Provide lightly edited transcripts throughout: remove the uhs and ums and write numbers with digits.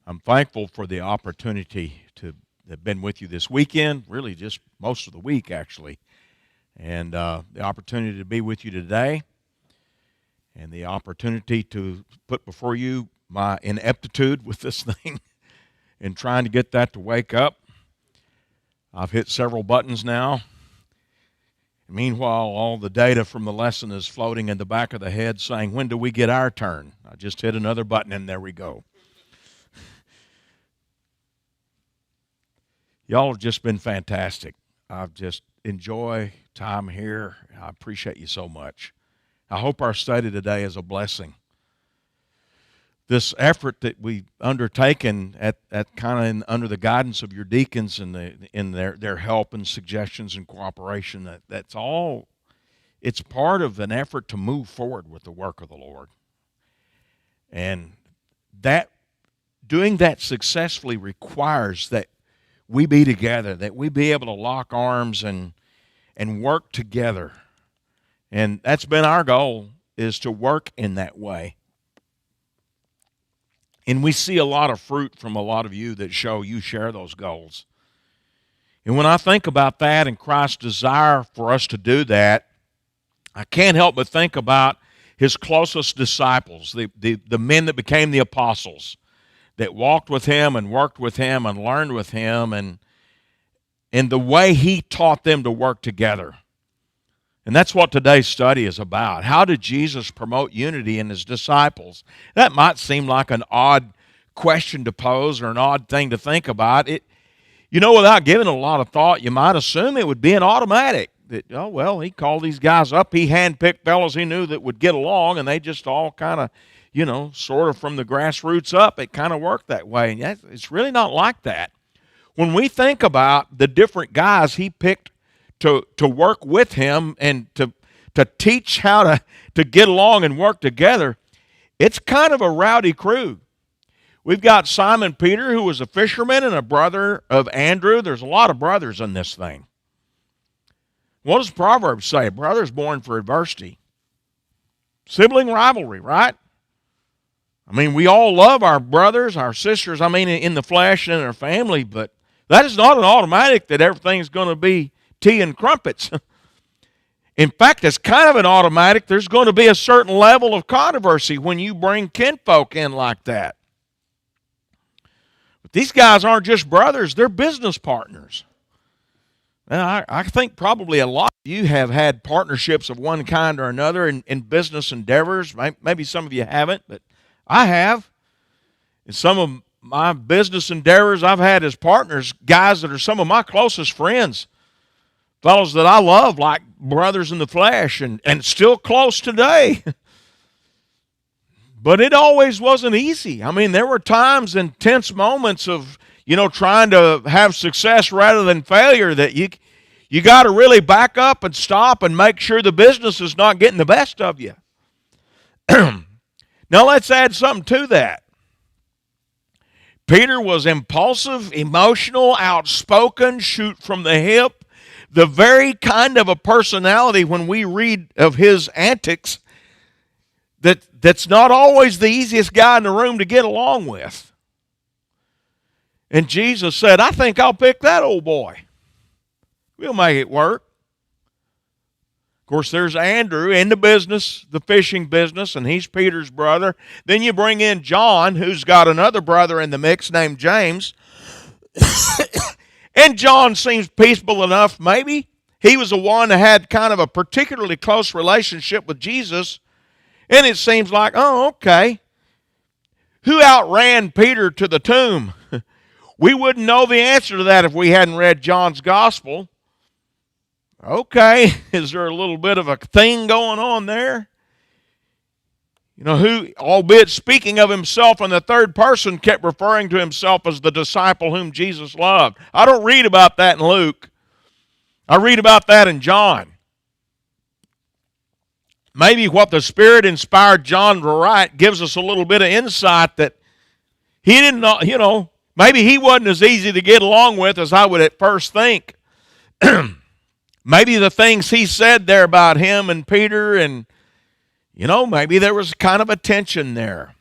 I'm thankful for the opportunity to have been with you this weekend, really just most of the week, actually, and the opportunity to be with you today, and the opportunity to put before you my ineptitude with this thing and trying to get that to wake up. I've hit several buttons now. Meanwhile, all the data from the lesson is floating in the back of the head saying, when do we get our turn? I just hit another button and there we go. Y'all have just been fantastic. I've just enjoyed time here. I appreciate you so much. I hope our study today is a blessing. This effort that we've undertaken at kind of under the guidance of your deacons and in their help and suggestions and cooperation, that's all, it's part of an effort to move forward with the work of the Lord. And that doing that successfully requires that we be together, that we be able to lock arms and work together. And that's been our goal, is to work in that way. And we see a lot of fruit from a lot of you that show you share those goals. And when I think about that and Christ's desire for us to do that, I can't help but think about his closest disciples, the men that became the apostles, that walked with him and worked with him and learned with him, and the way he taught them to work together. And that's what today's study is about. How did Jesus promote unity in his disciples? That might seem like an odd question to pose or an odd thing to think about. Without giving a lot of thought, you might assume it would be an automatic. That, he called these guys up. He handpicked fellows he knew that would get along, and they just all kind of, sort of from the grassroots up, it kind of worked that way. And it's really not like that. When we think about the different guys he picked to work with him and to teach how to get along and work together, it's kind of a rowdy crew. We've got Simon Peter, who was a fisherman and a brother of Andrew. There's a lot of brothers in this thing. What does Proverbs say? A brother's born for adversity. Sibling rivalry, right? I mean, we all love our brothers, our sisters, in the flesh and in our family, but that is not an automatic that everything's going to be tea and crumpets. In fact, it's kind of an automatic. There's going to be a certain level of controversy when you bring kinfolk in like that. But these guys aren't just brothers, they're business partners. And I think probably a lot of you have had partnerships of one kind or another in business endeavors. Maybe some of you haven't, but I have. In some of my business endeavors, I've had as partners guys that are some of my closest friends. Fellows that I love like brothers in the flesh and still close today. But it always wasn't easy. There were times and tense moments of, trying to have success rather than failure that you got to really back up and stop and make sure the business is not getting the best of you. Now let's add something to that. Peter was impulsive, emotional, outspoken, shoot from the hip. The very kind of a personality when we read of his antics that's not always the easiest guy in the room to get along with. And Jesus said, I think I'll pick that old boy. We'll make it work. Of course, there's Andrew in the business, the fishing business, and he's Peter's brother. Then you bring in John, who's got another brother in the mix named James. And John seems peaceable enough, maybe. He was the one that had kind of a particularly close relationship with Jesus. And it seems like, okay. Who outran Peter to the tomb? We wouldn't know the answer to that if we hadn't read John's gospel. Okay, is there a little bit of a thing going on there? Who, albeit speaking of himself in the third person, kept referring to himself as the disciple whom Jesus loved. I don't read about that in Luke. I read about that in John. Maybe what the Spirit inspired John to write gives us a little bit of insight that he didn't know, maybe he wasn't as easy to get along with as I would at first think. Maybe the things he said there about him and Peter and maybe there was kind of a tension there.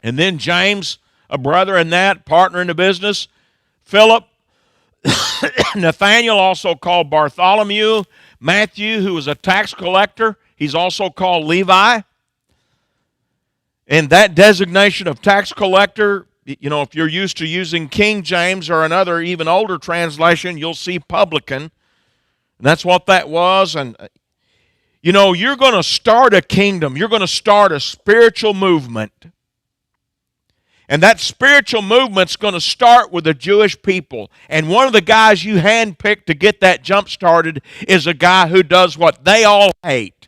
And then James, a brother in that, partner in the business. Philip, Nathaniel, also called Bartholomew, Matthew, who was a tax collector. He's also called Levi. And that designation of tax collector, you know, if you're used to using King James or another even older translation, you'll see publican. And that's what that was. And, you know, you're going to start a kingdom. You're going to start a spiritual movement. And that spiritual movement's going to start with the Jewish people. And one of the guys you handpicked to get that jump started is a guy who does what they all hate.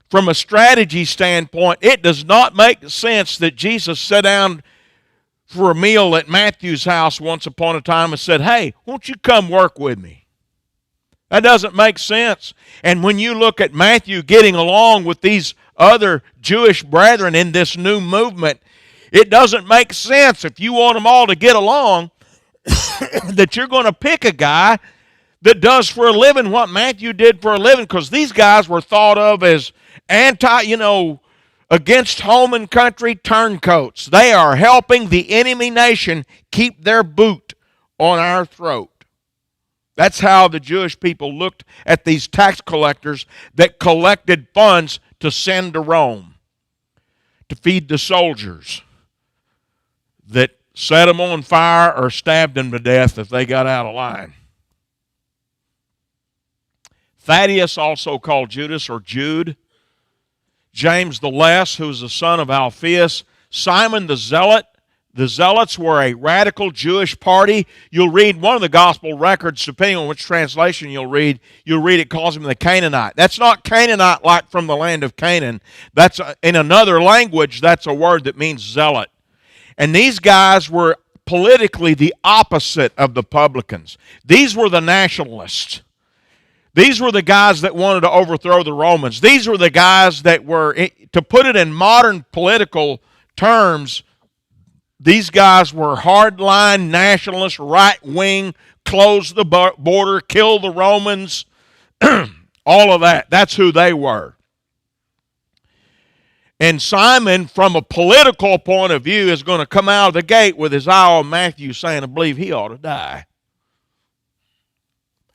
From a strategy standpoint, it does not make sense that Jesus sat down for a meal at Matthew's house once upon a time and said, "Hey, won't you come work with me?" That doesn't make sense. And when you look at Matthew getting along with these other Jewish brethren in this new movement, it doesn't make sense if you want them all to get along that you're going to pick a guy that does for a living what Matthew did for a living, because these guys were thought of as against home and country turncoats. They are helping the enemy nation keep their boot on our throat. That's how the Jewish people looked at these tax collectors that collected funds to send to Rome to feed the soldiers that set them on fire or stabbed them to death if they got out of line. Thaddeus, also called Judas or Jude. James the Less, who was the son of Alphaeus. Simon the Zealot. The Zealots were a radical Jewish party. You'll read one of the gospel records, depending on which translation you'll read it calls him the Canaanite. That's not Canaanite like from the land of Canaan. That's in another language, that's a word that means zealot. And these guys were politically the opposite of the publicans. These were the nationalists. These were the guys that wanted to overthrow the Romans. These were the guys that were, to put it in modern political terms, these guys were hardline nationalists, right-wing, close the border, kill the Romans, all of that. That's who they were. And Simon, from a political point of view, is going to come out of the gate with his eye on Matthew saying, I believe he ought to die.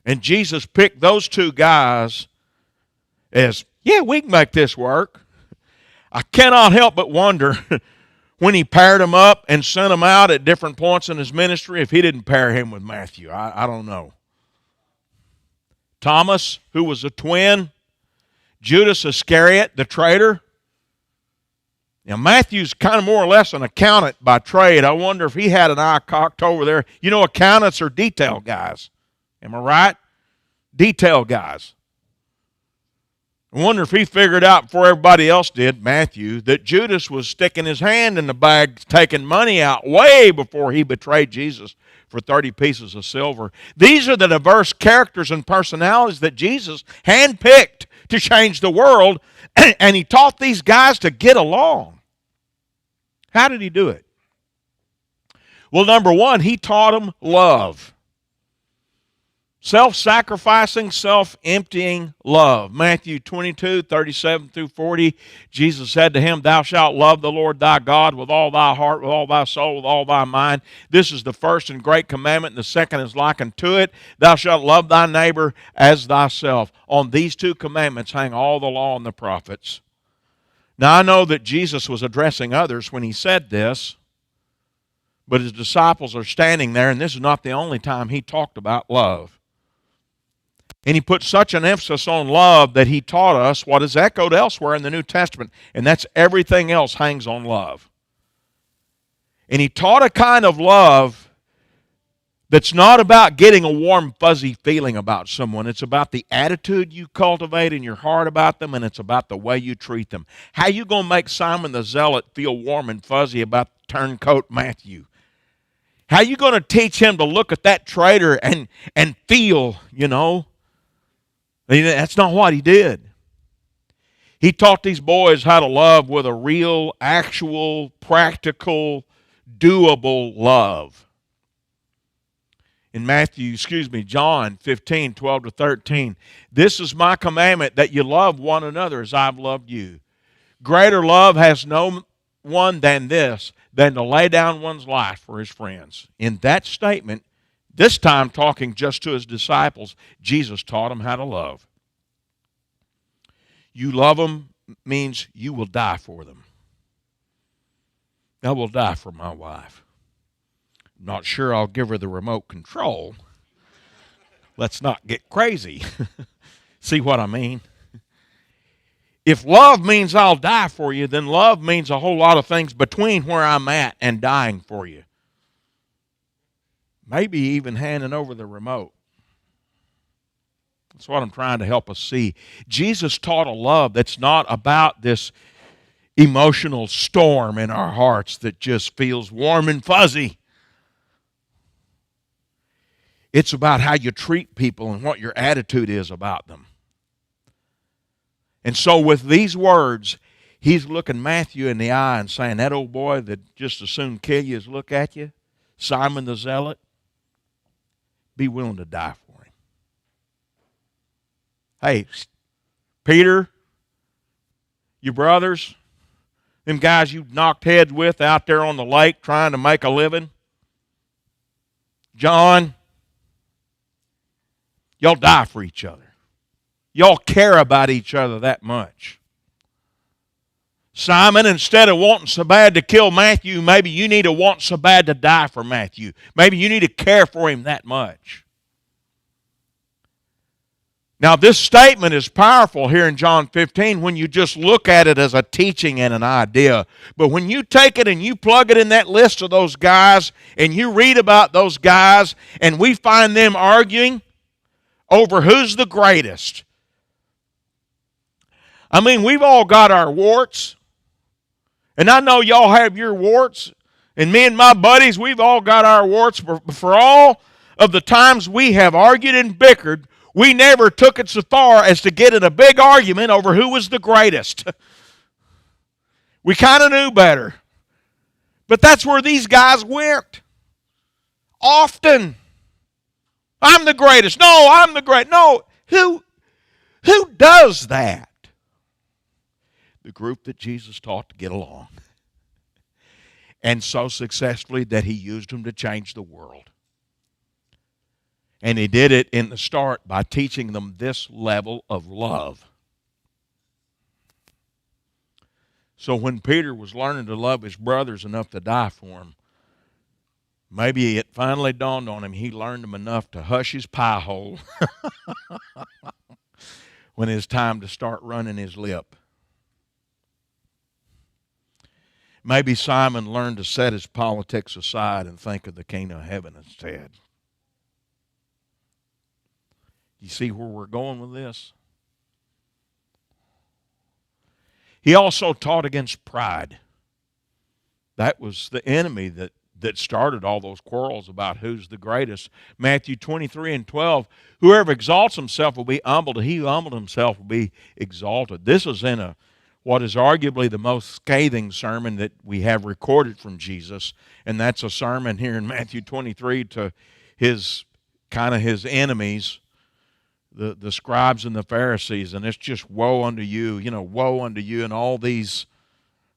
And Jesus picked those two guys as, yeah, we can make this work. I cannot help but wonder when he paired them up and sent them out at different points in his ministry, if he didn't pair him with Matthew. I don't know. Thomas, who was a twin. Judas Iscariot, the traitor. Now, Matthew's kind of more or less an accountant by trade. I wonder if he had an eye cocked over there. You know, accountants are detail guys. Am I right? Detail guys. I wonder if he figured out before everybody else did, Matthew, that Judas was sticking his hand in the bag, taking money out way before he betrayed Jesus for 30 pieces of silver. These are the diverse characters and personalities that Jesus handpicked to change the world, and he taught these guys to get along. How did he do it? Well, number one, he taught them love. Self-sacrificing, self-emptying love. Matthew 22, 37 through 40, Jesus said to him, Thou shalt love the Lord thy God with all thy heart, with all thy soul, with all thy mind. This is the first and great commandment, and the second is like unto it. Thou shalt love thy neighbor as thyself. On these two commandments hang all the law and the prophets. Now, I know that Jesus was addressing others when he said this, but his disciples are standing there, and this is not the only time he talked about love. And he put such an emphasis on love that he taught us what is echoed elsewhere in the New Testament, and that's everything else hangs on love. And he taught a kind of love that's not about getting a warm, fuzzy feeling about someone. It's about the attitude you cultivate in your heart about them, and it's about the way you treat them. How you going to make Simon the Zealot feel warm and fuzzy about turncoat Matthew? How you going to teach him to look at that traitor and feel, That's not what he did. He taught these boys how to love with a real, actual, practical, doable love. In John 15, 12 to 13, this is my commandment, that you love one another as I've loved you. Greater love has no one than this, than to lay down one's life for his friends. In that statement, this time talking just to his disciples, Jesus taught them how to love. You love them means you will die for them. I will die for my wife. Not sure I'll give her the remote control. Let's not get crazy. See what I mean? If love means I'll die for you, then love means a whole lot of things between where I'm at and dying for you. Maybe even handing over the remote. That's what I'm trying to help us see. Jesus taught a love that's not about this emotional storm in our hearts that just feels warm and fuzzy. It's about how you treat people and what your attitude is about them. And so with these words, he's looking Matthew in the eye and saying, that old boy that just as soon kill you as look at you, Simon the Zealot, be willing to die for him. Hey, Peter, your brothers, them guys you knocked heads with out there on the lake trying to make a living, John, y'all die for each other. Y'all care about each other that much. Simon, instead of wanting so bad to kill Matthew, maybe you need to want so bad to die for Matthew. Maybe you need to care for him that much. Now, this statement is powerful here in John 15 when you just look at it as a teaching and an idea. But when you take it and you plug it in that list of those guys and you read about those guys and we find them arguing over who's the greatest. I mean, we've all got our warts. And I know y'all have your warts. And me and my buddies, we've all got our warts. For all of the times we have argued and bickered, we never took it so far as to get in a big argument over who was the greatest. We kind of knew better. But that's where these guys went. Often. I'm the greatest. No, I'm the great. No, who does that? The group that Jesus taught to get along. And so successfully that he used them to change the world. And he did it in the start by teaching them this level of love. So when Peter was learning to love his brothers enough to die for them, maybe it finally dawned on him he learned them enough to hush his pie hole when it's time to start running his lip. Maybe Simon learned to set his politics aside and think of the kingdom of heaven instead. You see where we're going with this? He also taught against pride. That was the enemy that started all those quarrels about who's the greatest. Matthew 23:12, whoever exalts himself will be humbled. He who humbled himself will be exalted. This is in what is arguably the most scathing sermon that we have recorded from Jesus, and that's a sermon here in Matthew 23 to his enemies, the scribes and the Pharisees, and it's just woe unto you, woe unto you, and all these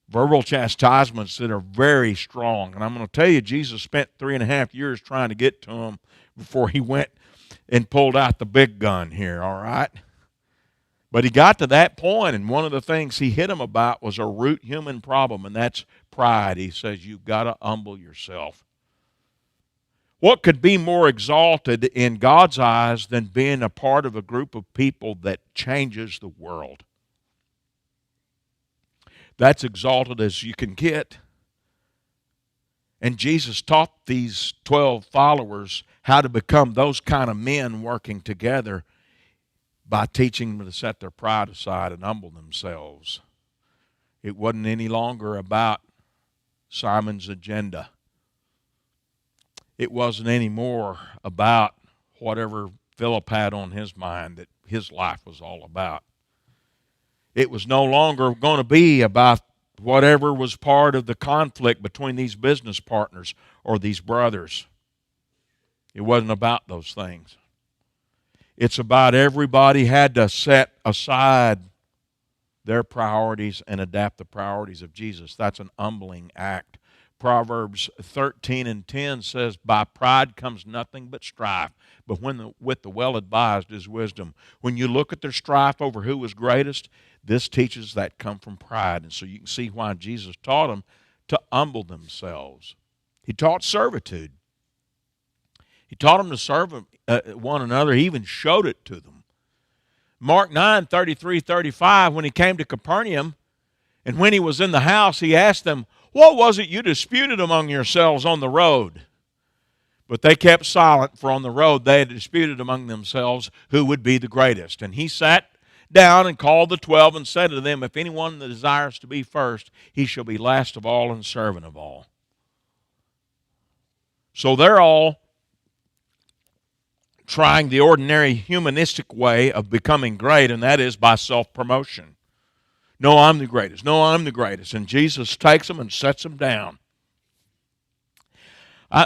verbal chastisements that are very strong. And I'm going to tell you, Jesus spent 3.5 years trying to get to them before he went and pulled out the big gun here, all right? But he got to that point, and one of the things he hit him about was a root human problem, and that's pride. He says, you've got to humble yourself. What could be more exalted in God's eyes than being a part of a group of people that changes the world? That's exalted as you can get. And Jesus taught these 12 followers how to become those kind of men working together by teaching them to set their pride aside and humble themselves. It wasn't any longer about Simon's agenda. It wasn't any more about whatever Philip had on his mind that his life was all about. It was no longer going to be about whatever was part of the conflict between these business partners or these brothers. It wasn't about those things. It's about everybody had to set aside their priorities and adapt the priorities of Jesus. That's an humbling act Proverbs 13:10 says, by pride comes nothing but strife, but with the well-advised is wisdom. When you look at their strife over who was greatest, this teaches that come from pride. And so you can see why Jesus taught them to humble themselves. He taught servitude. He taught them to serve one another. He even showed it to them. Mark 9:33-35, when he came to Capernaum, and when he was in the house, he asked them, what was it you disputed among yourselves on the road? But they kept silent, for on the road they had disputed among themselves who would be the greatest. And he sat down and called the 12 and said to them, if anyone that desires to be first, he shall be last of all and servant of all. So they're all trying the ordinary humanistic way of becoming great, and that is by self-promotion. No, I'm the greatest. No, I'm the greatest. And Jesus takes them and sets them down.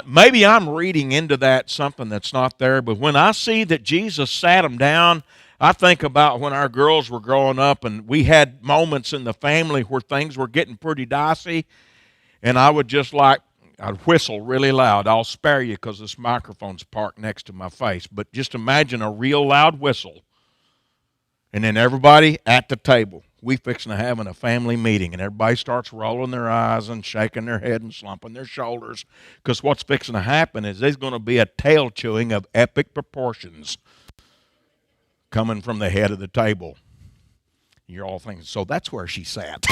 Maybe I'm reading into that something that's not there, but when I see that Jesus sat them down, I think about when our girls were growing up and we had moments in the family where things were getting pretty dicey, and I would just I'd whistle really loud. I'll spare you because this microphone's parked next to my face, but just imagine a real loud whistle. And then everybody at the table, we fixing to having a family meeting, and everybody starts rolling their eyes and shaking their head and slumping their shoulders, because what's fixing to happen is there's going to be a tail chewing of epic proportions coming from the head of the table. You're all thinking, so that's where she sat.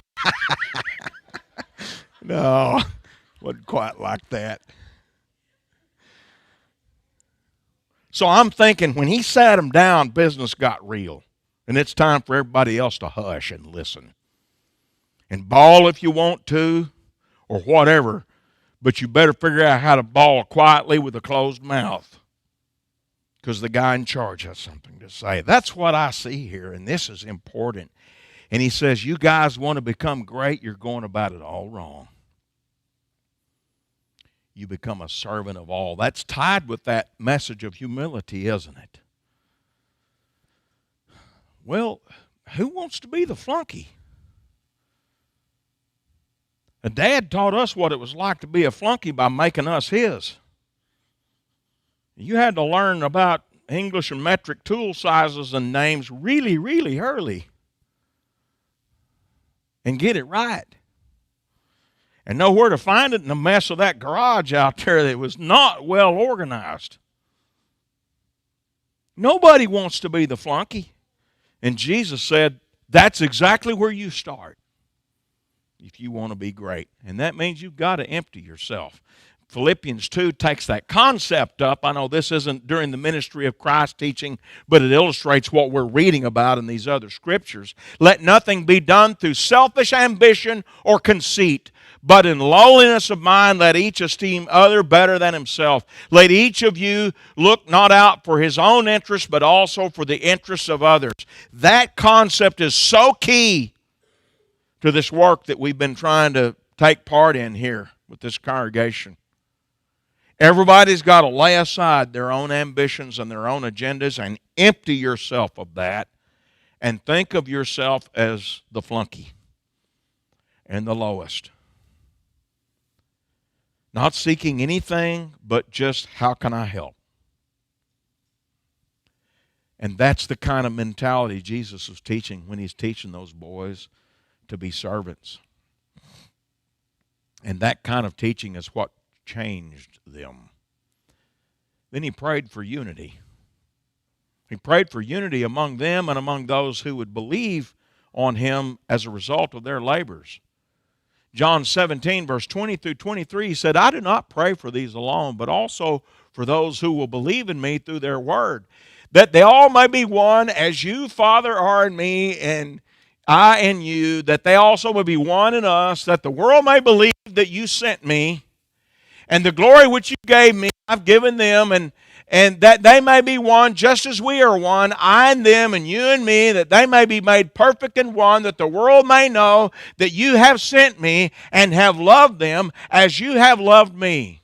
No, wasn't quite like that. So I'm thinking when he sat them down, business got real. And it's time for everybody else to hush and listen. And bawl if you want to, or whatever, but you better figure out how to bawl quietly with a closed mouth, because the guy in charge has something to say. That's what I see here, and this is important. And he says, you guys want to become great, you're going about it all wrong. You become a servant of all. That's tied with that message of humility, isn't it? Well, who wants to be the flunky? A dad taught us what it was like to be a flunky by making us his. You had to learn about English and metric tool sizes and names really, really early and get it right. And know where to find it in the mess of that garage out there that was not well organized. Nobody wants to be the flunky. And Jesus said, that's exactly where you start if you want to be great. And that means you've got to empty yourself. Philippians 2 takes that concept up. I know this isn't during the ministry of Christ teaching, but it illustrates what we're reading about in these other scriptures. Let nothing be done through selfish ambition or conceit, but in lowliness of mind let each esteem other better than himself. Let each of you look not out for his own interest, but also for the interests of others. That concept is so key to this work that we've been trying to take part in here with this congregation. Everybody's got to lay aside their own ambitions and their own agendas and empty yourself of that and think of yourself as the flunky and the lowest. Not seeking anything but just how can I help? And that's the kind of mentality Jesus was teaching when he's teaching those boys to be servants. And that kind of teaching is what changed them. Then he prayed for unity. He prayed for unity among them and among those who would believe on him as a result of their labors. John 17, verse 20 through 23, he said, I do not pray for these alone, but also for those who will believe in me through their word, that they all may be one, as you, Father, are in me, and I in you, that they also may be one in us, that the world may believe that you sent me, and the glory which you gave me, I've given them, and that they may be one just as we are one, I and them and you and me, that they may be made perfect in one, that the world may know that you have sent me and have loved them as you have loved me.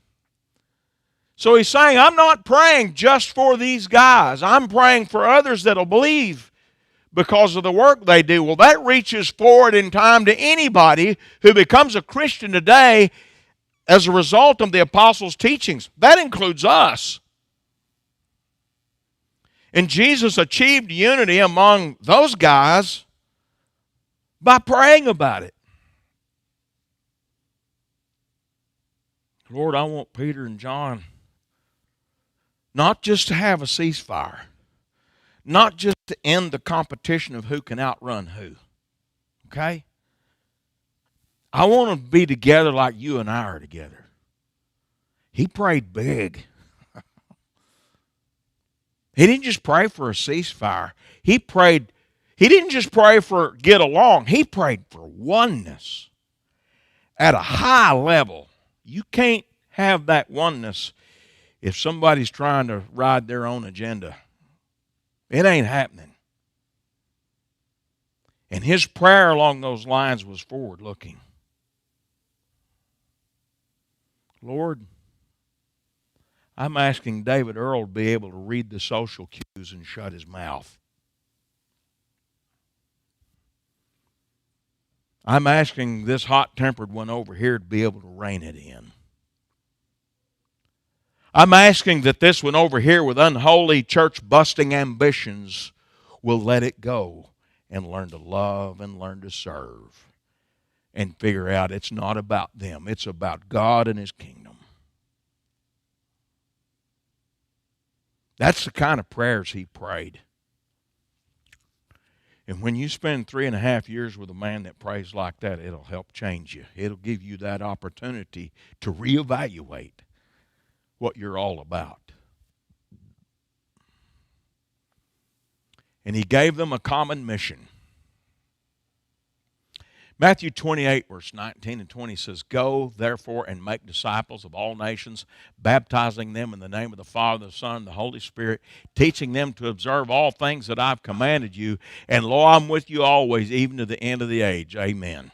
So he's saying, I'm not praying just for these guys. I'm praying for others that will believe because of the work they do. Well, that reaches forward in time to anybody who becomes a Christian today. as a result of the apostles' teachings. That includes us. And Jesus achieved unity among those guys by praying about it. Lord, I want Peter and John not just to have a ceasefire, not just to end the competition of who can outrun who. Okay? I want them to be together like you and I are together. He prayed big. He didn't just pray for a ceasefire. He didn't just pray for get along. He prayed for oneness at a high level. You can't have that oneness if somebody's trying to ride their own agenda. It ain't happening. And his prayer along those lines was forward-looking. Lord, I'm asking David Earl to be able to read the social cues and shut his mouth. I'm asking this hot-tempered one over here to be able to rein it in. I'm asking that this one over here with unholy church-busting ambitions will let it go and learn to love and learn to serve and figure out it's not about them. It's about God and His kingdom. That's the kind of prayers he prayed. And when you spend 3.5 years with a man that prays like that, it'll help change you. It'll give you that opportunity to reevaluate what you're all about. And he gave them a common mission. Matthew 28, verse 19 and 20 says, "Go, therefore, and make disciples of all nations, baptizing them in the name of the Father, the Son, and the Holy Spirit, teaching them to observe all things that I've commanded you. And lo, I'm with you always, even to the end of the age." Amen.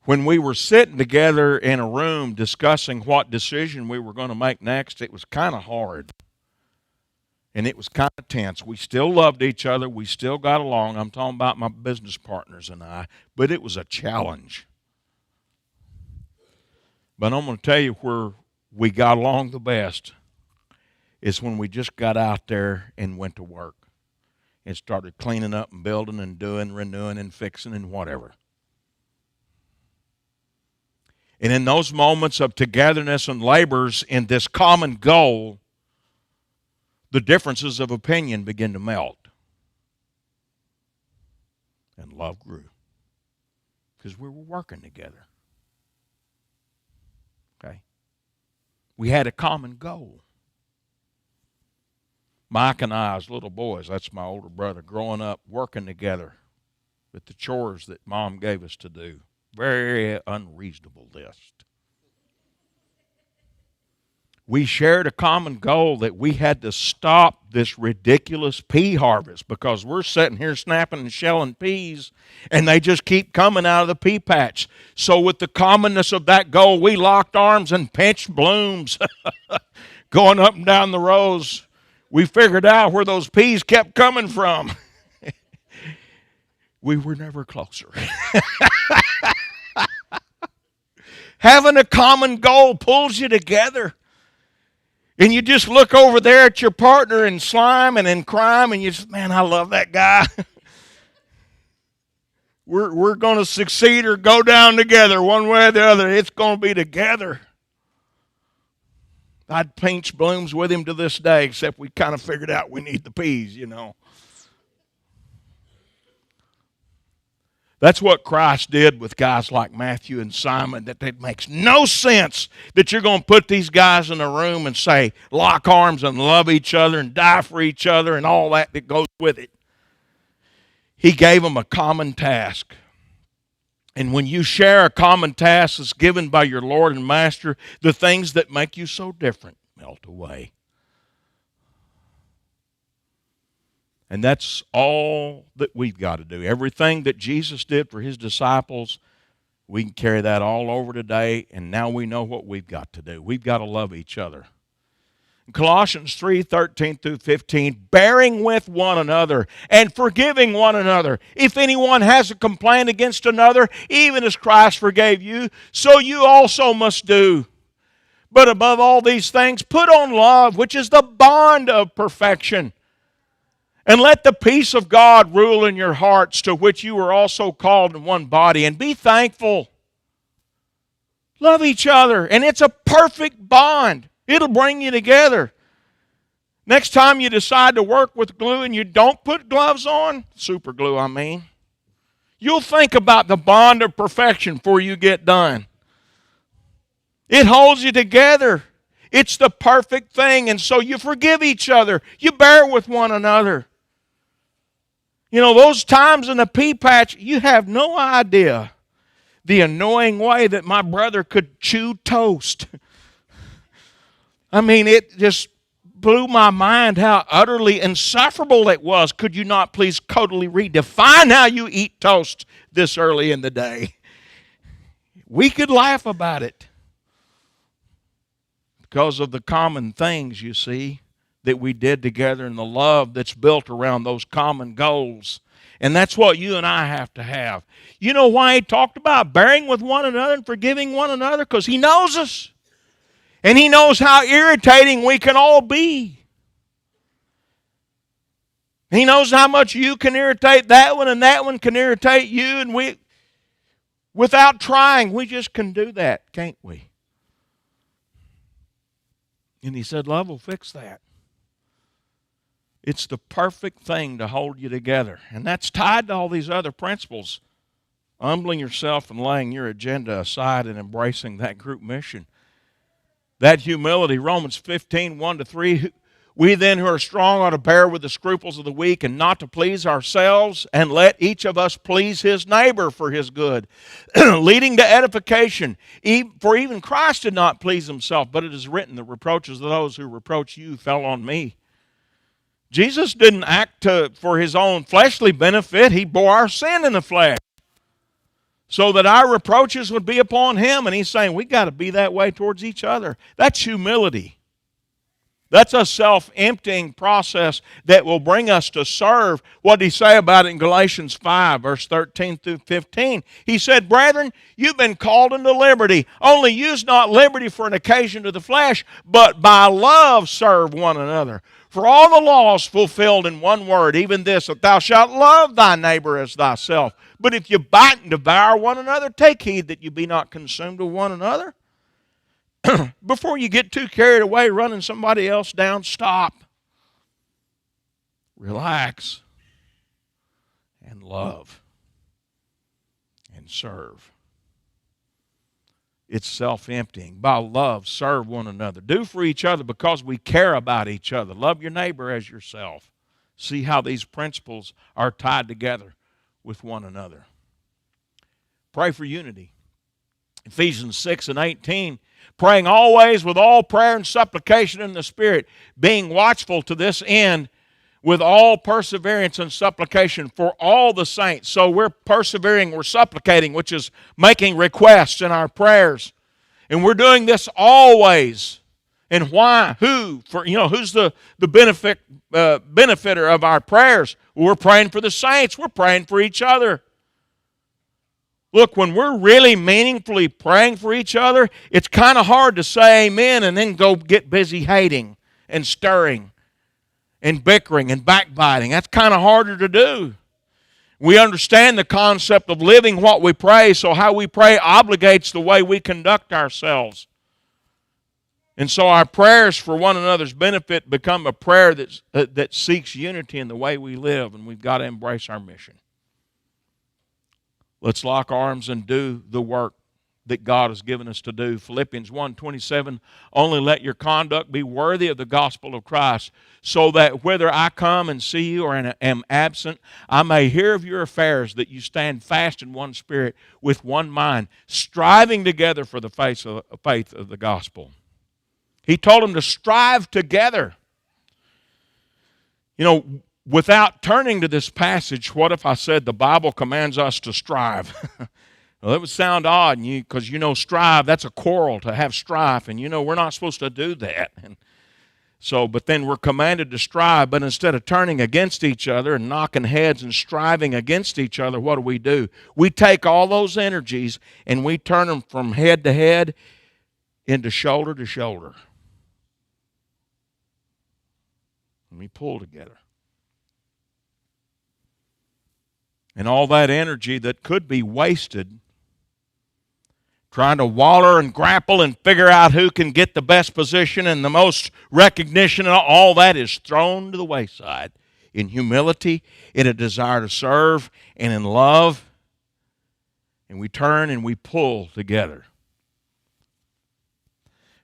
When we were sitting together in a room discussing what decision we were going to make next, it was kind of hard. And it was kind of tense. We still loved each other. We still got along. I'm talking about my business partners and I. But it was a challenge. But I'm going to tell you where we got along the best is when we just got out there and went to work and started cleaning up and building and doing, renewing and fixing and whatever. And in those moments of togetherness and labors in this common goal, the differences of opinion begin to melt. And love grew. Because we were working together. Okay? We had a common goal. Mike and I, as little boys, that's my older brother, growing up, working together with the chores that Mom gave us to do. Very unreasonable list. We shared a common goal that we had to stop this ridiculous pea harvest because we're sitting here snapping and shelling peas and they just keep coming out of the pea patch. So with the commonness of that goal, we locked arms and pinched blooms going up and down the rows. We figured out where those peas kept coming from. We were never closer. Having a common goal pulls you together. And you just look over there at your partner in slime and in crime, and you just, man, I love that guy. We're going to succeed or go down together one way or the other. It's going to be together. I'd pinch blooms with him to this day, except we kind of figured out we need the peas, you know. That's what Christ did with guys like Matthew and Simon, that it makes no sense that you're going to put these guys in a room and say, lock arms and love each other and die for each other and all that goes with it. He gave them a common task. And when you share a common task that's given by your Lord and Master, the things that make you so different melt away. And that's all that we've got to do. Everything that Jesus did for his disciples, we can carry that all over today, and now we know what we've got to do. We've got to love each other. Colossians 3:13 through 15, bearing with one another and forgiving one another. If anyone has a complaint against another, even as Christ forgave you, so you also must do. But above all these things, put on love, which is the bond of perfection. And let the peace of God rule in your hearts, to which you were also called in one body. And be thankful. Love each other. And it's a perfect bond. It'll bring you together. Next time you decide to work with glue and you don't put gloves on, super glue I mean, you'll think about the bond of perfection before you get done. It holds you together. It's the perfect thing. And so you forgive each other. You bear with one another. You know, those times in the pea patch, you have no idea the annoying way that my brother could chew toast. I mean, it just blew my mind how utterly insufferable it was. Could you not please totally redefine how you eat toast this early in the day? We could laugh about it because of the common things, you see, that we did together and the love that's built around those common goals. And that's what you and I have to have. You know why he talked about bearing with one another and forgiving one another? Because he knows us. And he knows how irritating we can all be. He knows how much you can irritate that one and that one can irritate you. And we, without trying, we just can do that, can't we? And he said, love will fix that. It's the perfect thing to hold you together. And that's tied to all these other principles. Humbling yourself and laying your agenda aside and embracing that group mission. That humility, Romans 15, 1-3, we then who are strong ought to bear with the scruples of the weak and not to please ourselves, and let each of us please his neighbor for his good, leading to edification. For even Christ did not please himself, but it is written, the reproaches of those who reproach you fell on me. Jesus didn't act for his own fleshly benefit. He bore our sin in the flesh so that our reproaches would be upon him. And he's saying we got to be that way towards each other. That's humility. That's a self-emptying process that will bring us to serve. What did he say about it in Galatians 5, verse 13 through 15? He said, brethren, you've been called into liberty. Only use not liberty for an occasion to the flesh, but by love serve one another. For all the laws fulfilled in one word, even this, that thou shalt love thy neighbor as thyself. But if you bite and devour one another, take heed that you be not consumed with one another. Before you get too carried away running somebody else down, stop. Relax. And love. And serve. It's self-emptying. By love, serve one another. Do for each other because we care about each other. Love your neighbor as yourself. See how these principles are tied together with one another. Pray for unity. Ephesians 6 and 18, praying always with all prayer and supplication in the Spirit, being watchful to this end with all perseverance and supplication for all the saints. So we're persevering, we're supplicating, which is making requests in our prayers. And we're doing this always. And why? Who? For who's the benefiter of our prayers? We're praying for the saints. We're praying for each other. Look, when we're really meaningfully praying for each other, it's kind of hard to say amen and then go get busy hating and stirring and bickering and backbiting. That's kind of harder to do. We understand the concept of living what we pray, so how we pray obligates the way we conduct ourselves. And so our prayers for one another's benefit become a prayer that seeks unity in the way we live, and we've got to embrace our mission. Let's lock arms and do the work that God has given us to do. Philippians 1:27, only let your conduct be worthy of the gospel of Christ, so that whether I come and see you or am absent, I may hear of your affairs, that you stand fast in one spirit with one mind, striving together for the faith of the gospel. He told them to strive together. Without turning to this passage, what if I said the Bible commands us to strive? Well, it would sound odd because strive, that's a quarrel, to have strife, and we're not supposed to do that. And But then we're commanded to strive, but instead of turning against each other and knocking heads and striving against each other, what do? We take all those energies and we turn them from head to head into shoulder to shoulder. And we pull together. And all that energy that could be wasted trying to waller and grapple and figure out who can get the best position and the most recognition, and all that is thrown to the wayside in humility, in a desire to serve, and in love. And we turn and we pull together.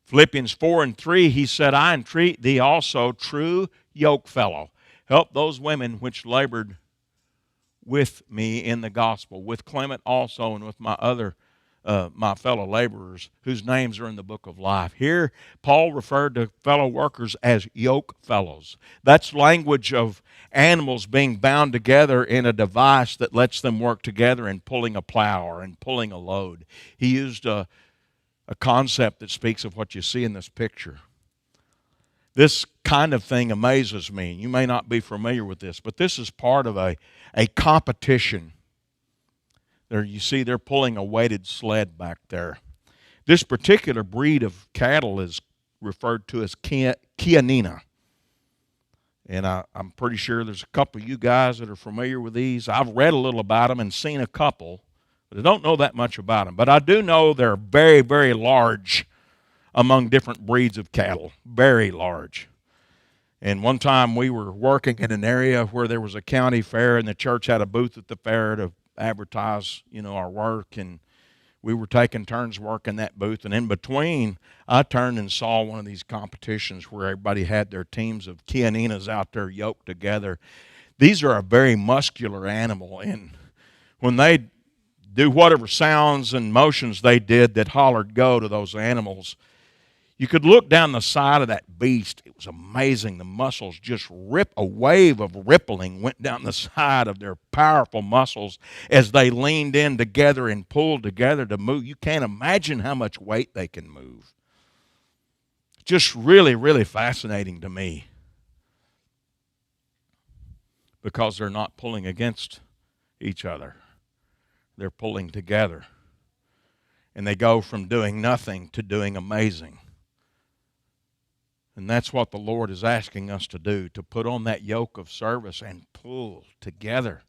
Philippians 4:3, he said, I entreat thee also, true yoke fellow, help those women which labored with me in the gospel, with Clement also, and with my fellow laborers whose names are in the book of life. Here, Paul referred to fellow workers as yoke fellows. That's language of animals being bound together in a device that lets them work together in pulling a plow or in pulling a load. He used a concept that speaks of what you see in this picture. This kind of thing amazes me. You may not be familiar with this, but this is part of a competition. There, you see they're pulling a weighted sled back there. This particular breed of cattle is referred to as Chianina. And I'm pretty sure there's a couple of you guys that are familiar with these. I've read a little about them and seen a couple, but I don't know that much about them. But I do know they're very, very large among different breeds of cattle. Very large. And one time we were working in an area where there was a county fair, and the church had a booth at the fair to advertise, our work, and we were taking turns working that booth. And in between, I turned and saw one of these competitions where everybody had their teams of Chianinas out there yoked together. These are a very muscular animal, and when they do whatever sounds and motions they did that hollered go to those animals, you could look down the side of that beast. It was amazing. The muscles just a wave of rippling went down the side of their powerful muscles as they leaned in together and pulled together to move. You can't imagine how much weight they can move. Just really, really fascinating to me, because they're not pulling against each other. They're pulling together. And they go from doing nothing to doing amazing. And that's what the Lord is asking us to do, to put on that yoke of service and pull together.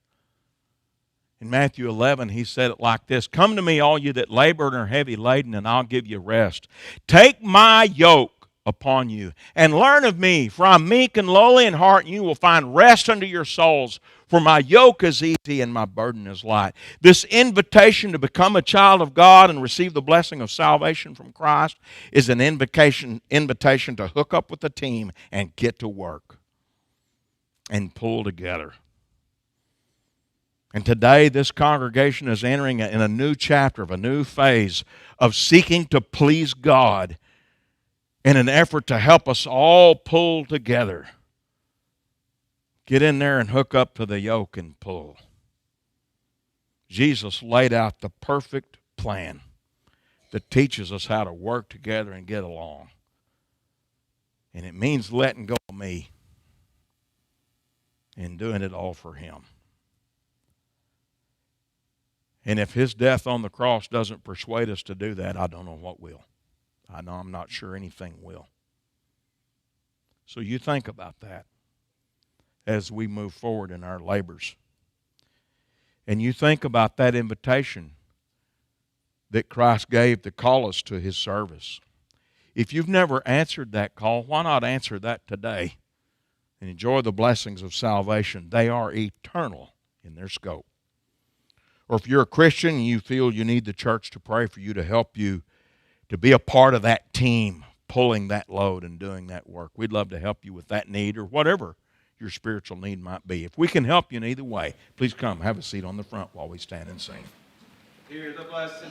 In Matthew 11, he said it like this, come to me, all you that labor and are heavy laden, and I'll give you rest. Take my yoke upon you and learn of me, for I'm meek and lowly in heart, and you will find rest unto your souls. For my yoke is easy and my burden is light. This invitation to become a child of God and receive the blessing of salvation from Christ is an invitation to hook up with the team and get to work and pull together. And today this congregation is entering in a new chapter of a new phase of seeking to please God in an effort to help us all pull together. Get in there and hook up to the yoke and pull. Jesus laid out the perfect plan that teaches us how to work together and get along. And it means letting go of me and doing it all for Him. And if His death on the cross doesn't persuade us to do that, I don't know what will. I'm not sure anything will. So you think about that as we move forward in our labors. And you think about that invitation that Christ gave to call us to His service. If you've never answered that call, why not answer that today and enjoy the blessings of salvation? They are eternal in their scope. Or if you're a Christian and you feel you need the church to pray for you, to help you to be a part of that team, pulling that load and doing that work, we'd love to help you with that need or whatever your spiritual need might be. If we can help you in either way, please come have a seat on the front while we stand and sing. Hear the blessed